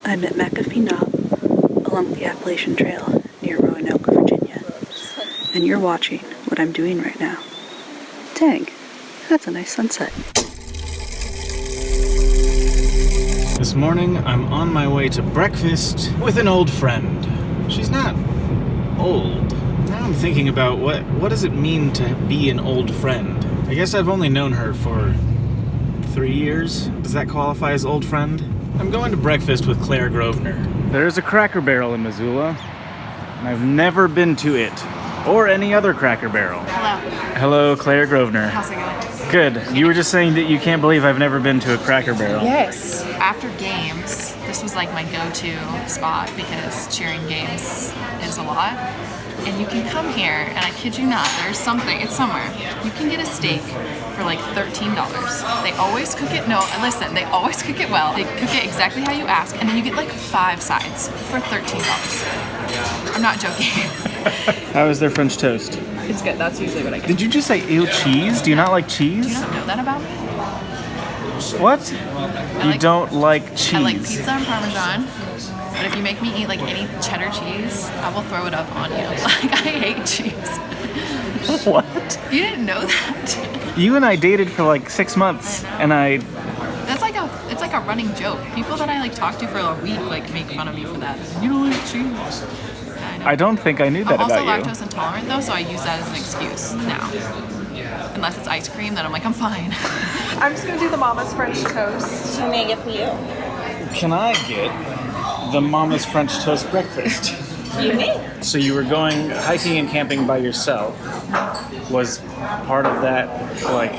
I'm at McAfee Knob along the Appalachian Trail near Roanoke, Virginia, and you're watching what I'm doing right now. Dang, that's a nice sunset. This morning, I'm on my way to breakfast with an old friend. She's not old. Now I'm thinking about what does it mean to be an old friend? I guess I've only known her for 3 years. Does that qualify as old friend? I'm going to breakfast with Claire Grosvenor. There's a Cracker Barrel in Missoula, and I've never been to it, or any other Cracker Barrel. Hello. Hello, Claire Grosvenor. How's it going? Good. You were just saying that you can't believe I've never been to a Cracker Barrel. Yes. After games, this was like my go-to spot because cheering games is a lot. And you can come here, and I kid you not, there's something, it's somewhere. You can get a steak for like $13. They always cook it, no, listen, they always cook it well. They cook it exactly how you ask, and then you get like 5 sides for $13. I'm not joking. How is their French toast? It's good, that's usually what I get. Did you just say ew cheese? Do you not like cheese? Do you not know that about me? What? You don't like cheese? I like pizza and Parmesan. But if you make me eat like any cheddar cheese, I will throw it up on you. Like, I hate cheese. What? You didn't know that? You and I dated for like 6 months, and That's like it's like a running joke. People that I like talk to for a week like make fun of me for that. You don't like cheese. Yeah, I know. I don't think I knew that I'm about you. also lactose intolerant though, so I use that as an excuse now. Unless it's ice cream, then I'm like, I'm fine. I'm just gonna do the Mama's French toast. Can I get for you? Can I get the Mama's French Toast breakfast? You may. So you were going hiking and camping by yourself. Was part of that like,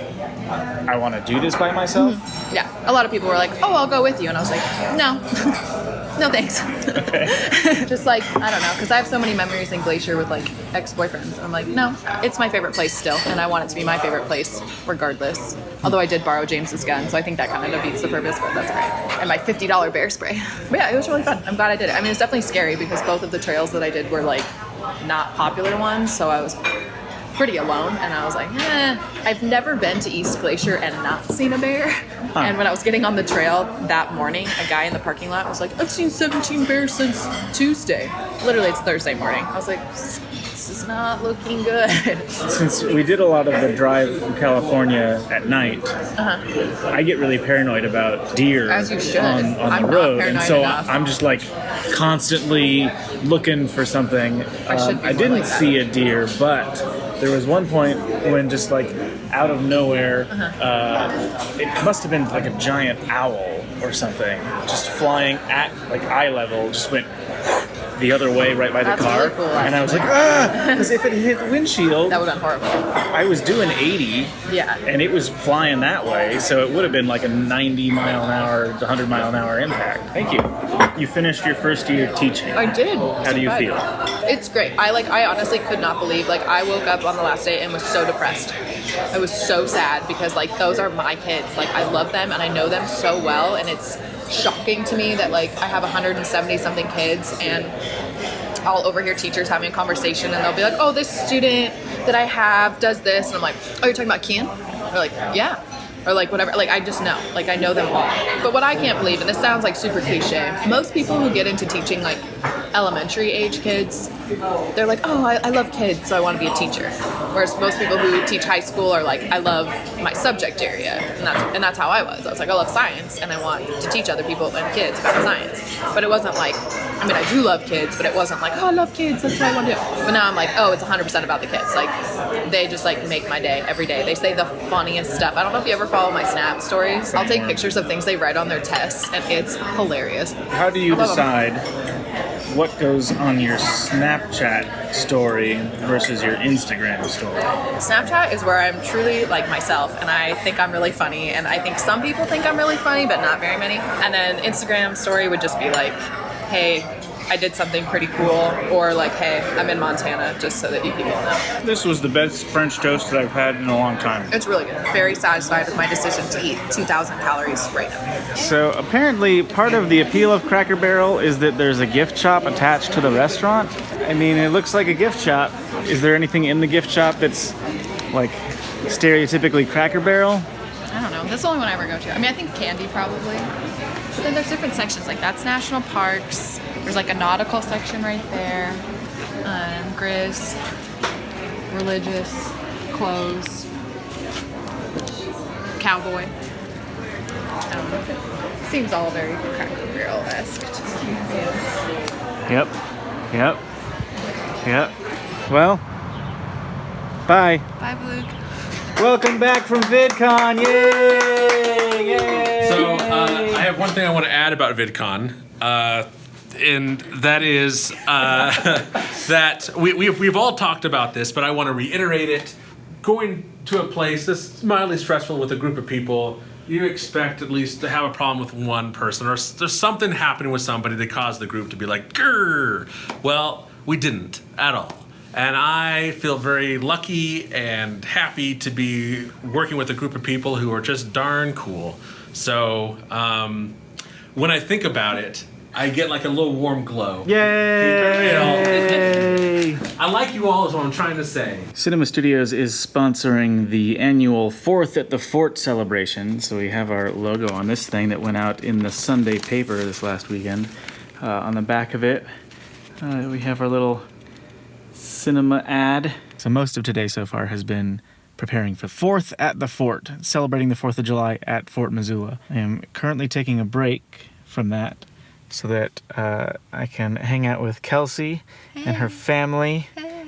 I want to do this by myself? Yeah, a lot of people were like, oh, I'll go with you. And I was like, no. No thanks. Okay. Just like, I don't know, because I have so many memories in Glacier with like ex-boyfriends. I'm like, no, it's my favorite place still, and I want it to be my favorite place regardless. Although I did borrow James's gun, so I think that kind of defeats the purpose, but that's great. And my $50 bear spray. But yeah, it was really fun. I'm glad I did it. I mean, it's definitely scary because both of the trails that I did were like not popular ones, so I was pretty alone, and I was like, I've never been to East Glacier and not seen a bear. Huh. And when I was getting on the trail that morning, a guy in the parking lot was like, I've seen 17 bears since Tuesday. Literally, it's Thursday morning. I was like, this is not looking good. Since we did a lot of the drive from California at night, I get really paranoid about deer As you should. on I'm the not road, and paranoid so enough. I'm just like constantly looking for something. I didn't like that. see a deer, but there was one point when just like out of nowhere, it must have been like a giant owl or something, just flying at like eye level, just went the other way right by the That's car, really cool, and I was like, because if it hit the windshield, That would have been horrible. I was doing 80, Yeah. and it was flying that way, so it would have been like a 90 mile an hour, 100 mile an hour impact. Thank you. You finished your first year teaching. I did. How do you feel? It's great. I honestly could not believe, like, I woke up on the last day and was so depressed. I was so sad because, like, those are my kids. Like, I love them and I know them so well, and it's shocking to me that, like, I have 170 something kids, and I'll overhear teachers having a conversation, and they'll be like, oh, this student that I have does this, and I'm like, oh, you're talking about Kian? They're like, yeah. Or like whatever, like I just know, like I know them all. But what I can't believe, and this sounds like super cliche, most people who get into teaching like elementary age kids, they're like, oh, I love kids, so I want to be a teacher. Whereas most people who teach high school are like, I love my subject area, and that's how I was. I was like, I love science, and I want to teach other people and kids about science. But it wasn't like, I mean, I do love kids, but it wasn't like, oh, I love kids, that's what I want to do. But now I'm like, oh, it's 100% about the kids. Like, they just like make my day every day. They say the funniest stuff. I don't know if you ever follow my Snap stories. I'll take pictures of things they write on their tests, and it's hilarious. How do you decide what goes on your Snapchat story versus your Instagram story? Snapchat is where I'm truly like myself, and I think I'm really funny, and I think some people think I'm really funny, but not very many. And then Instagram story would just be like, hey, I did something pretty cool, or like, hey, I'm in Montana, just so that you people know. This was the best French toast that I've had in a long time. It's really good. Very satisfied with my decision to eat 2,000 calories right now. So apparently part of the appeal of Cracker Barrel is that there's a gift shop attached to the restaurant. I mean, it looks like a gift shop. Is there anything in the gift shop that's like stereotypically Cracker Barrel? I don't know. That's the only one I ever go to. I mean, I think candy probably. But then there's different sections. Like that's national parks. There's like a nautical section right there. Grizz, religious, clothes, cowboy. Seems all very Cracker Barrel-esque. Yep. Yep. Yep. Well, bye. Bye, Luke. Welcome back from VidCon. Yay! Yay! So I have one thing I want to add about VidCon, and that is that we've all talked about this, but I want to reiterate it. Going to a place that's mildly stressful with a group of people, you expect at least to have a problem with one person, or there's something happening with somebody that caused the group to be like, grrr. Well, we didn't at all. And I feel very lucky and happy to be working with a group of people who are just darn cool. So when I think about it, I get like a little warm glow. Yay! I like you all is what I'm trying to say. Cinema Studios is sponsoring the annual 4th at the Fort celebration. So we have our logo on this thing that went out in the Sunday paper this last weekend. On the back of it, we have our little cinema ad. So most of today so far has been preparing for 4th at the Fort, celebrating the 4th of July at Fort Missoula. I am currently taking a break from that so that I can hang out with Kelsey and her family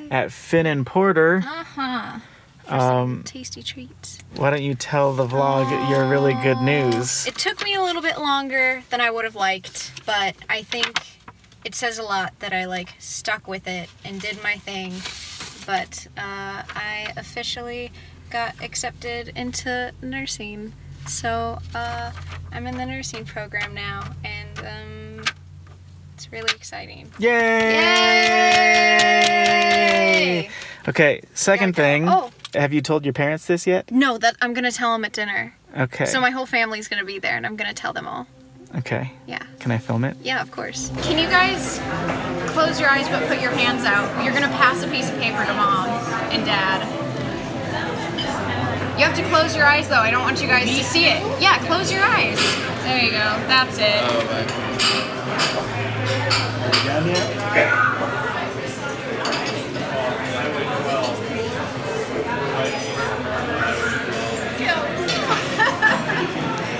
at Finn and Porter. For some tasty treats. Why don't you tell the vlog your really good news? It took me a little bit longer than I would have liked, but I think it says a lot that I like stuck with it and did my thing. But I officially got accepted into nursing. So I'm in the nursing program now, and it's really exciting. Yay! Okay, second thing. Oh. Have you told your parents this yet? No, that I'm gonna tell them at dinner. Okay. So my whole family's gonna be there, and I'm gonna tell them all. Okay. Yeah. Can I film it? Yeah, of course. Can you guys close your eyes but put your hands out? You're gonna pass a piece of paper to Mom and Dad. You have to close your eyes though. I don't want you guys to see it. Yeah, close your eyes. There you go. That's it.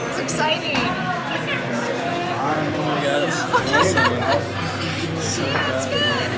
It's exciting. That's good.